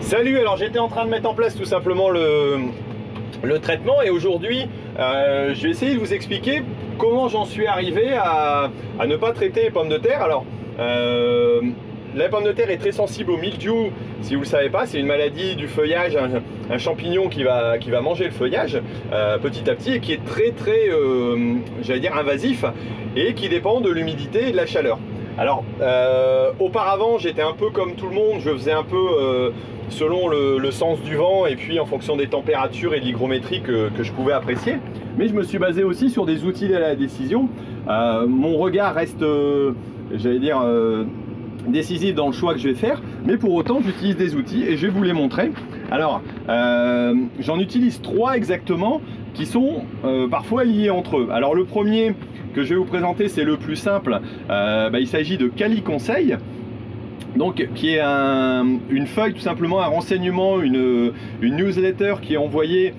Salut, alors j'étais en train de mettre en place tout simplement le traitement et aujourd'hui je vais essayer de vous expliquer comment j'en suis arrivé à ne pas traiter les pommes de terre. Alors la pomme de terre est très sensible au mildiou, si vous ne le savez pas, c'est une maladie du feuillage, un champignon qui va manger le feuillage petit à petit et qui est très j'allais dire invasif et qui dépend de l'humidité et de la chaleur. Alors auparavant j'étais un peu comme tout le monde, je faisais un peu selon le sens du vent et puis en fonction des températures et de l'hygrométrie que je pouvais apprécier, mais je me suis basé aussi sur des outils à la décision. Mon regard reste j'allais dire décisif dans le choix que je vais faire, mais pour autant j'utilise des outils et je vais vous les montrer. Alors j'en utilise 3 exactement qui sont parfois liés entre eux. Alors le premier que je vais vous présenter, c'est le plus simple. Il s'agit de Cali Conseil, donc qui est une feuille, tout simplement un renseignement, une newsletter qui est envoyée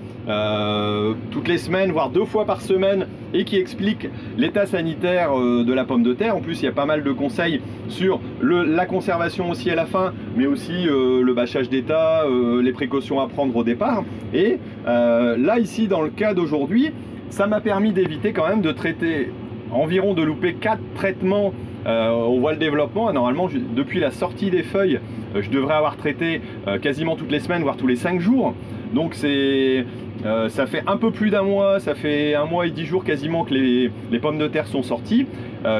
toutes les semaines, voire 2 fois par semaine, et qui explique l'état sanitaire de la pomme de terre. En plus, il y a pas mal de conseils sur la conservation aussi à la fin, mais aussi le bâchage d'état, les précautions à prendre au départ. Et là, ici, dans le cas d'aujourd'hui, ça m'a permis d'éviter quand même de traiter environ, de louper 4 traitements. On voit le développement. Normalement, depuis la sortie des feuilles, je devrais avoir traité quasiment toutes les semaines, voire tous les 5 jours. Donc ça fait un peu plus d'un mois, ça fait 1 mois et 10 jours quasiment que les pommes de terre sont sorties.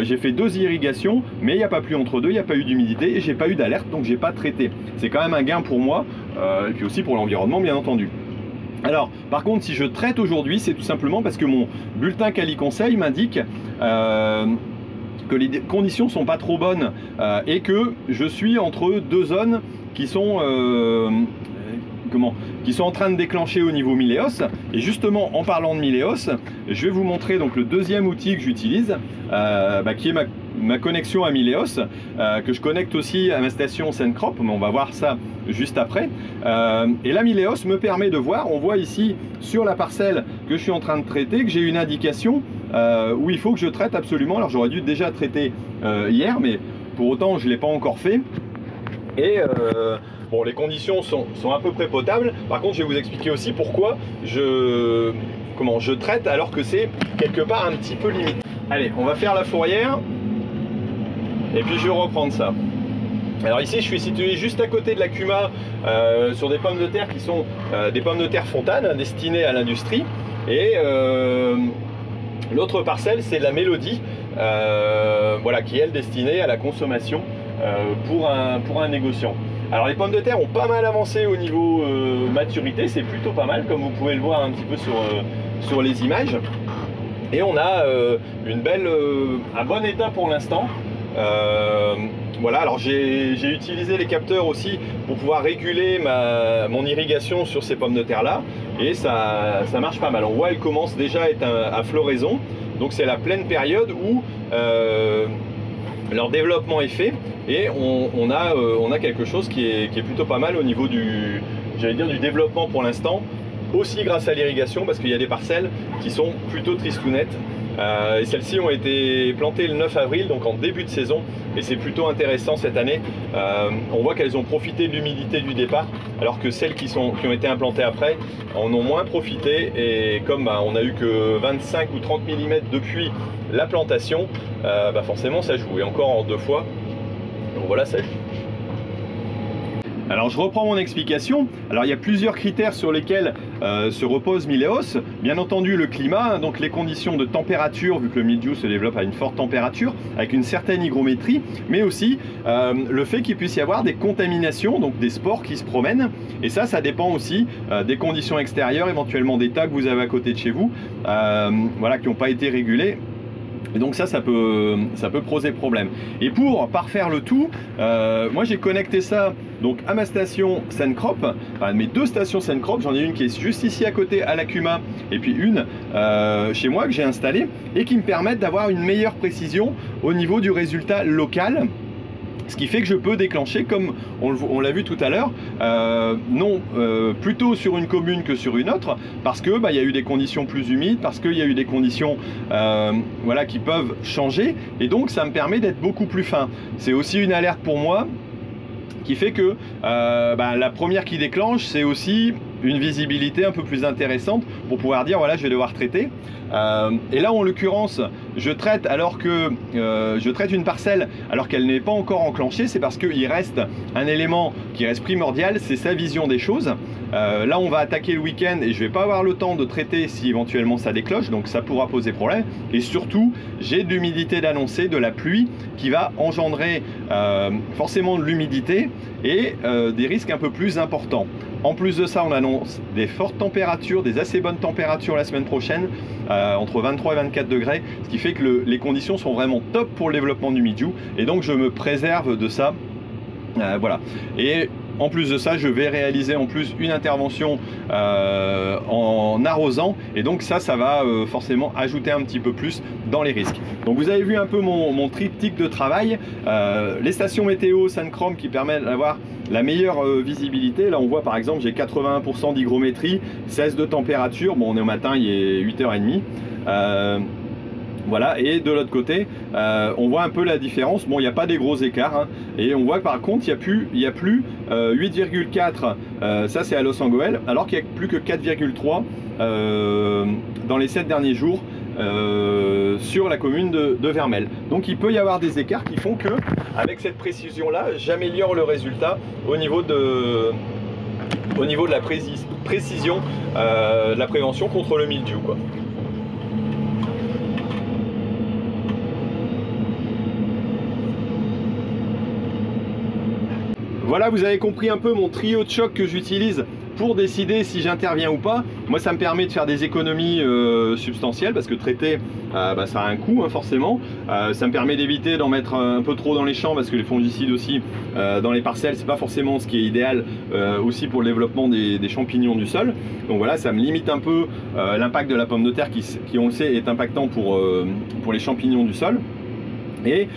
J'ai fait 2 irrigations, mais il n'y a pas plu entre deux, il n'y a pas eu d'humidité et j'ai pas eu d'alerte, donc j'ai pas traité. C'est quand même un gain pour moi et puis aussi pour l'environnement, bien entendu. Alors, par contre, si je traite aujourd'hui, c'est tout simplement parce que mon bulletin Cali Conseil m'indique que les conditions sont pas trop bonnes et que je suis entre 2 zones qui sont en train de déclencher au niveau Miléos. Et justement, en parlant de Miléos, je vais vous montrer donc le deuxième outil que j'utilise, qui est ma connexion à Miléos, que je connecte aussi à ma station Sencrop, mais on va voir ça juste après. Et la Miléos me permet de voir, on voit ici sur la parcelle que je suis en train de traiter, que j'ai une indication où il faut que je traite absolument. Alors j'aurais dû déjà traiter hier, mais pour autant je ne l'ai pas encore fait. Et bon, les conditions sont à peu près potables. Par contre, je vais vous expliquer aussi pourquoi je traite alors que c'est quelque part un petit peu limite. Allez, on va faire la fourrière et puis je vais reprendre ça. Alors ici, je suis situé juste à côté de la Cuma sur des pommes de terre qui sont des pommes de terre fontanes destinées à l'industrie. Et l'autre parcelle, c'est la Mélodie, voilà, qui est elle destinée à la consommation pour un négociant. Alors les pommes de terre ont pas mal avancé au niveau maturité, c'est plutôt pas mal comme vous pouvez le voir un petit peu sur les images. Et on a un bon état pour l'instant. Voilà, alors j'ai utilisé les capteurs aussi pour pouvoir réguler mon irrigation sur ces pommes de terre là, et ça marche pas mal. On voit, elle commence déjà à être à floraison, donc c'est la pleine période où leur développement est fait et on a quelque chose qui est plutôt pas mal au niveau du développement pour l'instant, aussi grâce à l'irrigation, parce qu'il y a des parcelles qui sont plutôt tristounettes. Et celles-ci ont été plantées le 9 avril, donc en début de saison, et c'est plutôt intéressant cette année. On voit qu'elles ont profité de l'humidité du départ, alors que celles qui ont été implantées après en ont moins profité, et comme on a eu que 25 ou 30 mm depuis la plantation, forcément ça joue, et encore en 2 fois, donc voilà, ça joue. Alors je reprends mon explication. Alors il y a plusieurs critères sur lesquels se repose Miléos. Bien entendu le climat, donc les conditions de température, vu que le mildiou se développe à une forte température, avec une certaine hygrométrie, mais aussi le fait qu'il puisse y avoir des contaminations, donc des spores qui se promènent. Et ça dépend aussi des conditions extérieures, éventuellement des tas que vous avez à côté de chez vous, voilà, qui n'ont pas été régulés. Et donc ça peut poser problème. Et pour parfaire le tout, moi j'ai connecté ça donc à ma station Sencrop, enfin mes 2 stations Sencrop. J'en ai une qui est juste ici à côté à la Cuma, et puis une chez moi que j'ai installée et qui me permettent d'avoir une meilleure précision au niveau du résultat local. Ce qui fait que je peux déclencher, comme on l'a vu tout à l'heure, plutôt sur une commune que sur une autre, parce que il y a eu des conditions plus humides, parce qu'il y a eu des conditions voilà, qui peuvent changer, et donc ça me permet d'être beaucoup plus fin. C'est aussi une alerte pour moi qui fait que la première qui déclenche, c'est aussi une visibilité un peu plus intéressante pour pouvoir dire voilà, je vais devoir traiter. Et là en l'occurrence je traite alors que je traite une parcelle alors qu'elle n'est pas encore enclenchée. C'est parce qu'il reste un élément qui reste primordial, c'est sa vision des choses. Là on va attaquer le week-end et je vais pas avoir le temps de traiter si éventuellement ça déclenche, donc ça pourra poser problème. Et surtout j'ai de l'humidité d'annoncer, de la pluie qui va engendrer forcément de l'humidité et des risques un peu plus importants. En plus de ça, on annonce des fortes températures, des assez bonnes températures la semaine prochaine, entre 23 et 24 degrés, ce qui fait que les conditions sont vraiment top pour le développement du Miyiju, et donc je me préserve de ça. Voilà. Et en plus de ça, je vais réaliser en plus une intervention en arrosant, et donc ça va forcément ajouter un petit peu plus dans les risques. Donc vous avez vu un peu mon triptyque de travail, les stations météo Sunchrome qui permettent d'avoir la meilleure visibilité. Là on voit par exemple j'ai 81% d'hygrométrie, 16 de température, bon on est au matin, il est 8h30. Voilà, et de l'autre côté, on voit un peu la différence. Bon, il n'y a pas des gros écarts, hein, et on voit que par contre, il n'y a plus 8,4, ça c'est à Los Angeles, alors qu'il n'y a plus que 4,3 dans les 7 derniers jours sur la commune de Vermelles. Donc il peut y avoir des écarts qui font que, avec cette précision-là, j'améliore le résultat au niveau de la précision, de la prévention contre le mildiou, quoi. Voilà, vous avez compris un peu mon trio de choc que j'utilise pour décider si j'interviens ou pas. Moi, ça me permet de faire des économies substantielles, parce que traiter, ça a un coût, hein, forcément. Ça me permet d'éviter d'en mettre un peu trop dans les champs, parce que les fongicides aussi dans les parcelles, c'est pas forcément ce qui est idéal aussi pour le développement des champignons du sol. Donc voilà, ça me limite un peu l'impact de la pomme de terre qui on le sait, est impactant pour les champignons du sol. Et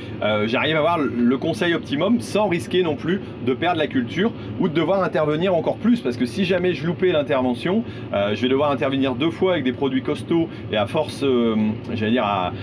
j'arrive à avoir le conseil optimum sans risquer non plus de perdre la culture ou de devoir intervenir encore plus, parce que si jamais je loupais l'intervention, je vais devoir intervenir 2 fois avec des produits costauds et à force, j'allais dire à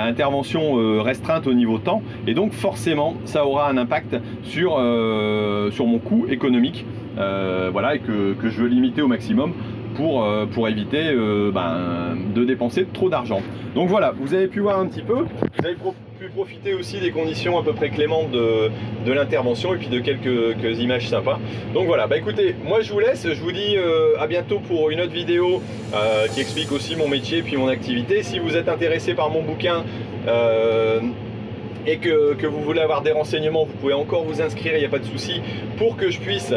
intervention restreinte au niveau temps, et donc forcément ça aura un impact sur mon coût économique, voilà, et que je veux limiter au maximum pour éviter de dépenser trop d'argent. Donc voilà, vous avez pu voir un petit peu, vous avez pu profiter aussi des conditions à peu près clémentes de l'intervention et puis de quelques images sympas. Donc voilà, écoutez, moi je vous laisse, je vous dis à bientôt pour une autre vidéo qui explique aussi mon métier puis mon activité. Si vous êtes intéressé par mon bouquin et que vous voulez avoir des renseignements, vous pouvez encore vous inscrire, il n'y a pas de souci, pour que je puisse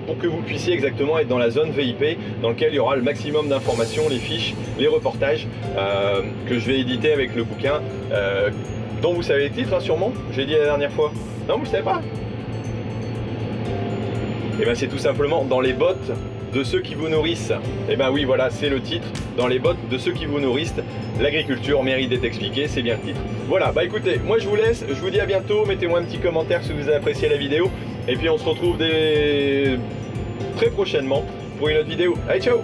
pour que vous puissiez exactement être dans la zone VIP, dans lequel il y aura le maximum d'informations, les fiches, les reportages que je vais éditer avec le bouquin, dont vous savez les titres, hein, sûrement, j'ai dit la dernière fois. Non, vous ne savez pas? Et bien c'est tout simplement Dans les bottes de ceux qui vous nourrissent. Et ben oui, voilà, c'est le titre, Dans les bottes de ceux qui vous nourrissent. L'agriculture mérite d'être expliquée, c'est bien le titre. Voilà, écoutez, moi je vous laisse, je vous dis à bientôt, mettez-moi un petit commentaire si vous avez apprécié la vidéo, et puis on se retrouve très prochainement pour une autre vidéo. Allez, ciao!